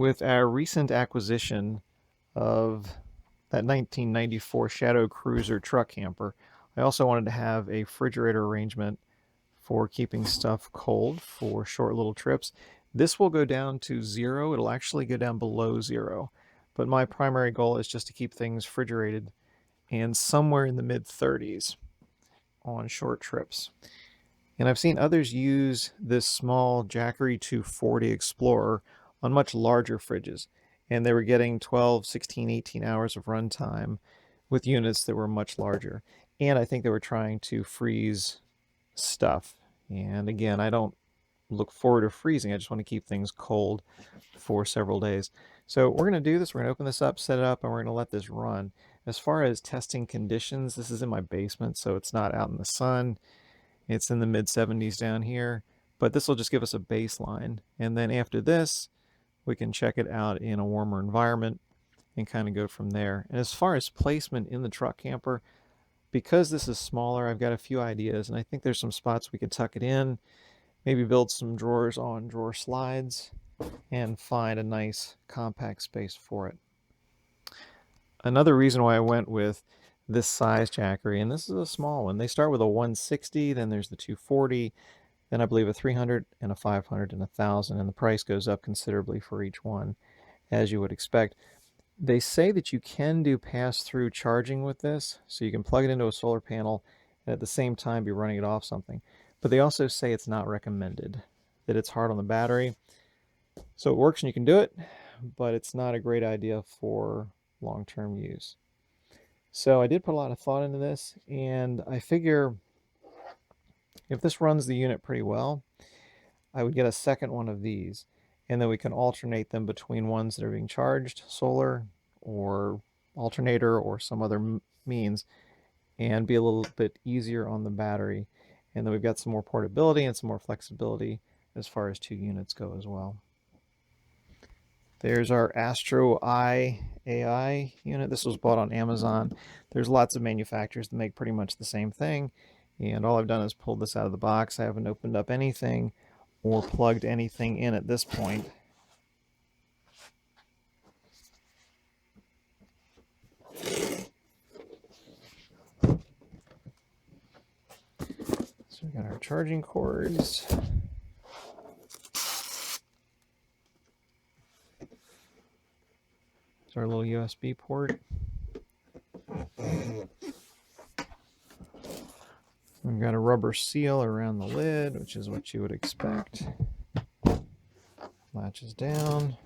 with our recent acquisition of that 1994 Shadow Cruiser truck camper, I also wanted to have a refrigerator arrangement for keeping stuff cold for short little trips. This will go down to 0. It'll actually go down below 0. But my primary goal is just to keep things refrigerated and somewhere in the mid 30s on short trips. And I've seen others use this small Jackery 240 Explorer on much larger fridges. And they were getting 12, 16, 18 hours of runtime with units that were much larger. And I think they were trying to freeze stuff. And again, I don't look forward to freezing. I just want to keep things cold for several days. So we're going to do this. We're going to open this up, set it up, and we're going to let this run. As far as testing conditions, this is in my basement, so it's not out in the sun. It's in the mid 70s down here, but this will just give us a baseline. And then after this, we can check it out in a warmer environment and kind of go from there. And as far as placement in the truck camper, because this is smaller, I've got a few ideas, and I think there's some spots we could tuck it in, maybe build some drawers on drawer slides, and find a nice compact space for it. Another reason why I went with this size Jackery, and this is a small one. They start with a 160, then there's the 240, then I believe a 300 and a 500 and a 1000, and the price goes up considerably for each one, as you would expect. They say that you can do pass-through charging with this, so you can plug it into a solar panel and at the same time be running it off something. But they also say it's not recommended, that it's hard on the battery. So it works and you can do it, but it's not a great idea for long-term use. So I did put a lot of thought into this, and I figure if this runs the unit pretty well, I would get a second one of these, and then we can alternate them between ones that are being charged, solar or alternator or some other means, and be a little bit easier on the battery. And then we've got some more portability and some more flexibility as far as 2 units go as well. There's our Astro Eye AI unit. This was bought on Amazon. There's lots of manufacturers that make pretty much the same thing. And all I've done is pulled this out of the box. I haven't opened up anything or plugged anything in at this point. So we got our charging cords. There's our little USB port. We've got a rubber seal around the lid, which is what you would expect. Latches down.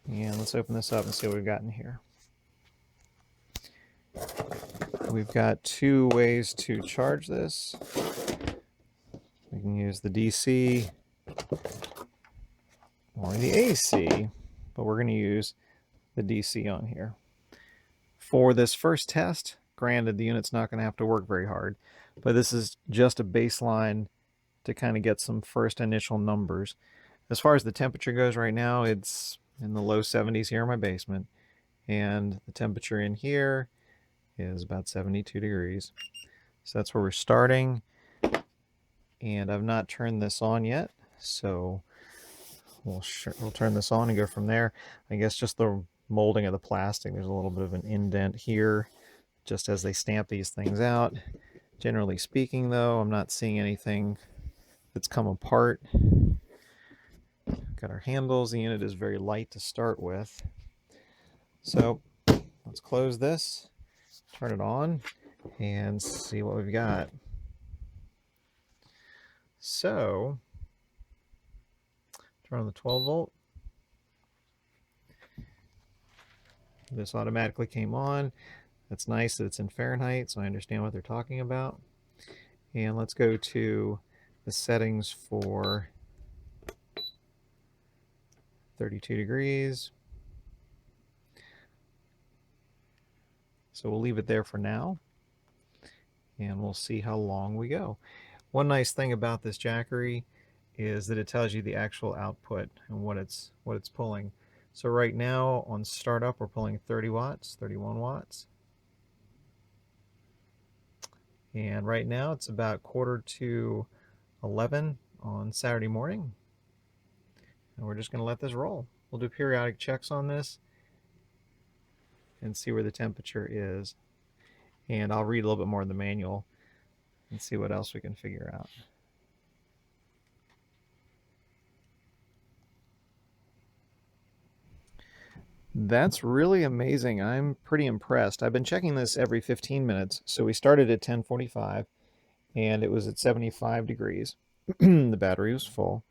And let's open this up and see what we've got in here. We've got 2 ways to charge this. We can use the DC or the AC, but we're going to use the DC on here. For this first test, granted the unit's not going to have to work very hard, but this is just a baseline to kind of get some first initial numbers. As far as the temperature goes right now, it's in the low 70s here in my basement, and the temperature in here is about 72 degrees. So that's where we're starting, and I've not turned this on yet, so we'll turn this on and go from there. I guess just the molding of the plastic, there's a little bit of an indent here just as they stamp these things out. Generally speaking though, I'm not seeing anything that's come apart. Got our handles. The unit is very light to start with. So let's close this, turn it on, and see what we've got. So turn on the 12 volt. This automatically came on. That's nice that it's in Fahrenheit, so I understand what they're talking about. And let's go to the settings for 32 degrees. So we'll leave it there for now, and we'll see how long we go. One nice thing about this Jackery is that it tells you the actual output and what it's pulling. So right now on startup we're pulling 30 watts, 31 watts. And right now it's about 11:15 on Saturday morning. And we're just going to let this roll. We'll do periodic checks on this and see where the temperature is. And I'll read a little bit more in the manual and see what else we can figure out. That's really amazing. I'm pretty impressed. I've been checking this every 15 minutes. So we started at 10:45 and it was at 75 degrees. The battery was full.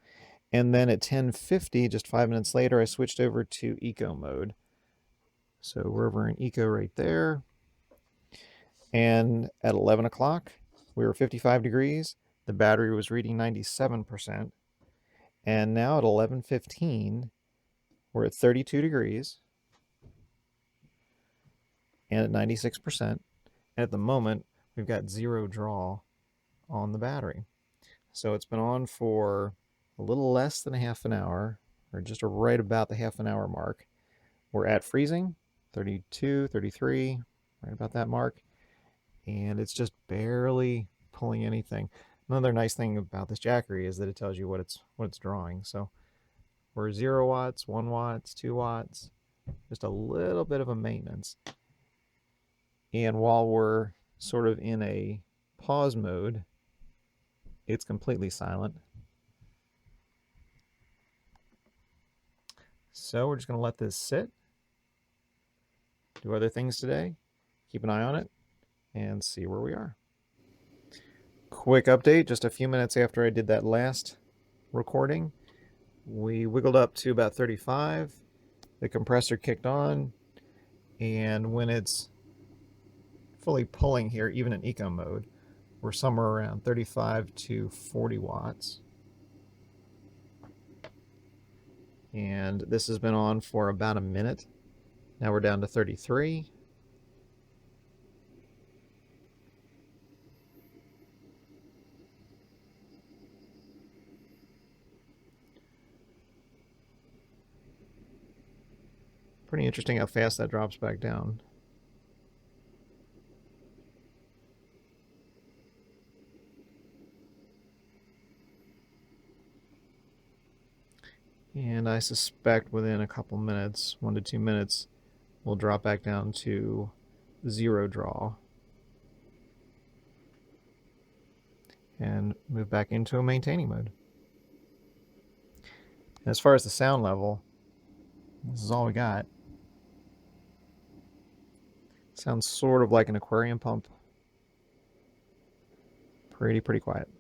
And then at 10:50, just 5 minutes later, I switched over to eco mode. So we're over in eco right there. And at 11 o'clock, we were 55 degrees. The battery was reading 97%. And now at 11:15, we're at 32 degrees and at 96%. And at the moment, we've got 0 draw on the battery. So it's been on for a little less than a half an hour, or just right about the half an hour mark. We're at freezing, 32, 33, right about that mark. And it's just barely pulling anything. Another nice thing about this Jackery is that it tells you what it's drawing. So we're 0 watts, 1 watts, 2 watts, just a little bit of a maintenance. And while we're sort of in a pause mode, it's completely silent. So we're just going to let this sit, do other things today, keep an eye on it, and see where we are. Quick update, just a few minutes after I did that last recording, we wiggled up to about 35, the compressor kicked on, and when it's fully pulling here, even in eco mode, we're somewhere around 35 to 40 watts. And this has been on for about a minute. Now we're down to 33. Pretty interesting how fast that drops back down. And I suspect within a couple minutes, 1 to 2 minutes, we'll drop back down to 0 draw and move back into a maintaining mode. And as far as the sound level, this is all we got. Sounds sort of like an aquarium pump. Pretty quiet.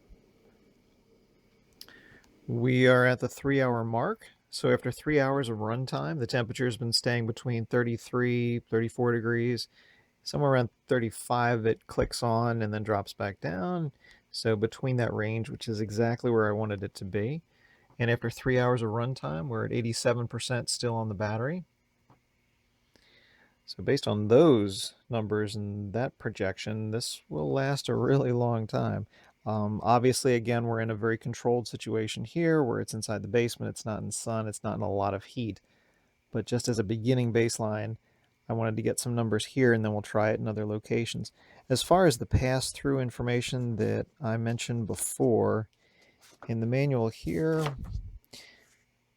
We are at the 3-hour mark. So after 3 hours of runtime, the temperature has been staying between 33, 34 degrees. Somewhere around 35 it clicks on and then drops back down. So between that range, which is exactly where I wanted it to be. And after 3 hours of runtime, we're at 87% still on the battery. So based on those numbers and that projection, this will last a really long time. Obviously, again, we're in a very controlled situation here where it's inside the basement, it's not in the sun, it's not in a lot of heat. But just as a beginning baseline, I wanted to get some numbers here and then we'll try it in other locations. As far as the pass-through information that I mentioned before, in the manual here,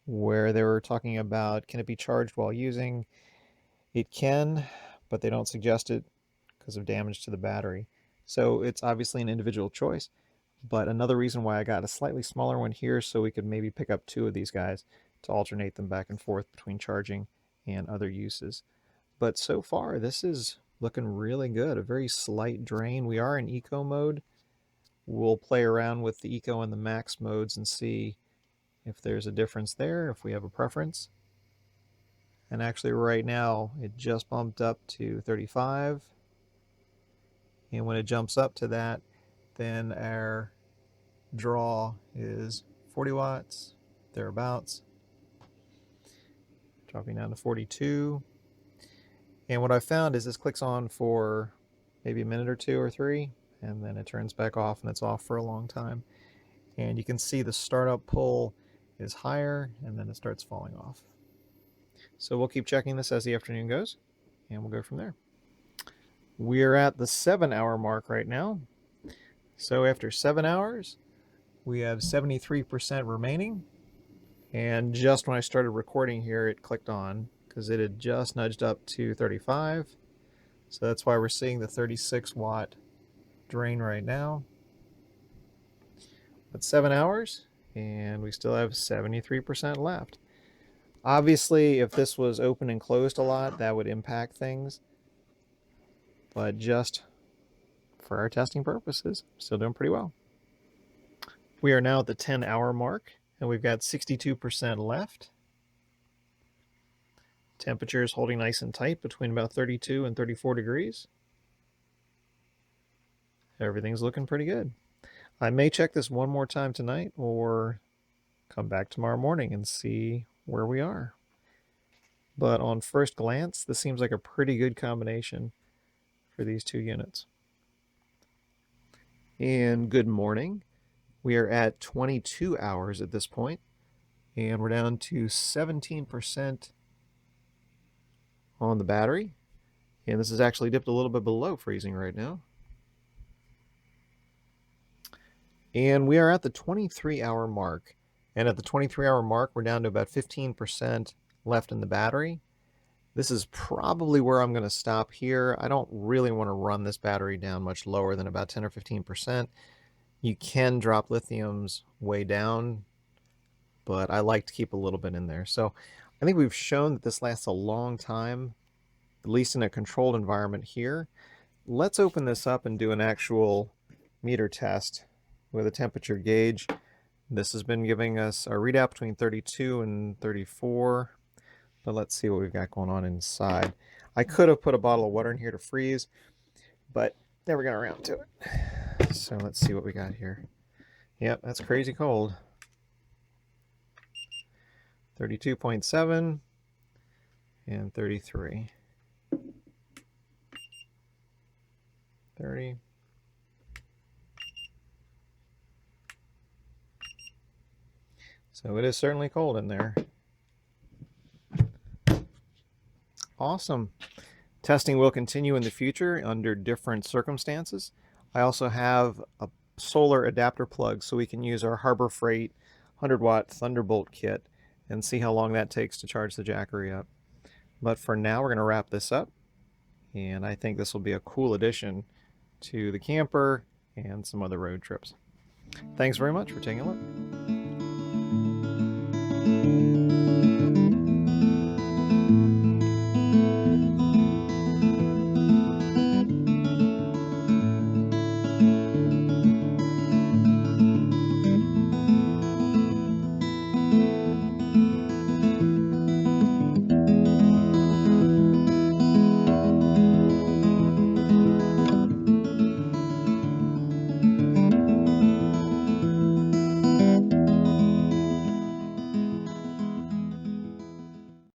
where they were talking about can it be charged while using, it can, but they don't suggest it because of damage to the battery. So it's obviously an individual choice, but another reason why I got a slightly smaller one here so we could maybe pick up 2 of these guys to alternate them back and forth between charging and other uses. But so far, this is looking really good. A very slight drain. We are in eco mode. We'll play around with the eco and the max modes and see if there's a difference there, if we have a preference. And actually right now, it just bumped up to 35. And when it jumps up to that, then our draw is 40 watts, thereabouts. Dropping down to 42. And what I found is this clicks on for maybe a minute or 2 or 3, and then it turns back off and it's off for a long time. And you can see the startup pull is higher and then it starts falling off. So we'll keep checking this as the afternoon goes and we'll go from there. We're at the 7-hour mark right now. So after 7 hours, we have 73% remaining. And just when I started recording here, it clicked on because it had just nudged up to 35. So that's why we're seeing the 36 watt drain right now. That's 7 hours, and we still have 73% left. Obviously, if this was open and closed a lot, that would impact things. But just for our testing purposes, still doing pretty well. We are now at the 10-hour mark, and we've got 62% left. Temperature is holding nice and tight between about 32 and 34 degrees. Everything's looking pretty good. I may check this one more time tonight or come back tomorrow morning and see where we are. But on first glance, this seems like a pretty good combination for these two units. And good morning. We are at 22 hours at this point, and we're down to 17% on the battery. And this is actually dipped a little bit below freezing right now. And we are at the 23-hour mark. And at the 23-hour mark, we're down to about 15% left in the battery. This is probably where I'm going to stop here. I don't really want to run this battery down much lower than about 10 or 15%. You can drop lithiums way down, but I like to keep a little bit in there. So I think we've shown that this lasts a long time, at least in a controlled environment here. Let's open this up and do an actual meter test with a temperature gauge. This has been giving us a readout between 32 and 34, but let's see what we've got going on inside. I could have put a bottle of water in here to freeze, but never got around to it. So let's see what we got here. Yep, that's crazy cold. 32.7 and 33. 30. So it is certainly cold in there. Awesome. Testing will continue in the future under different circumstances. I also have a solar adapter plug so we can use our Harbor Freight 100-watt Thunderbolt kit and see how long that takes to charge the Jackery up. But for now, we're going to wrap this up, and I think this will be a cool addition to the camper and some other road trips. Thanks very much for taking a look.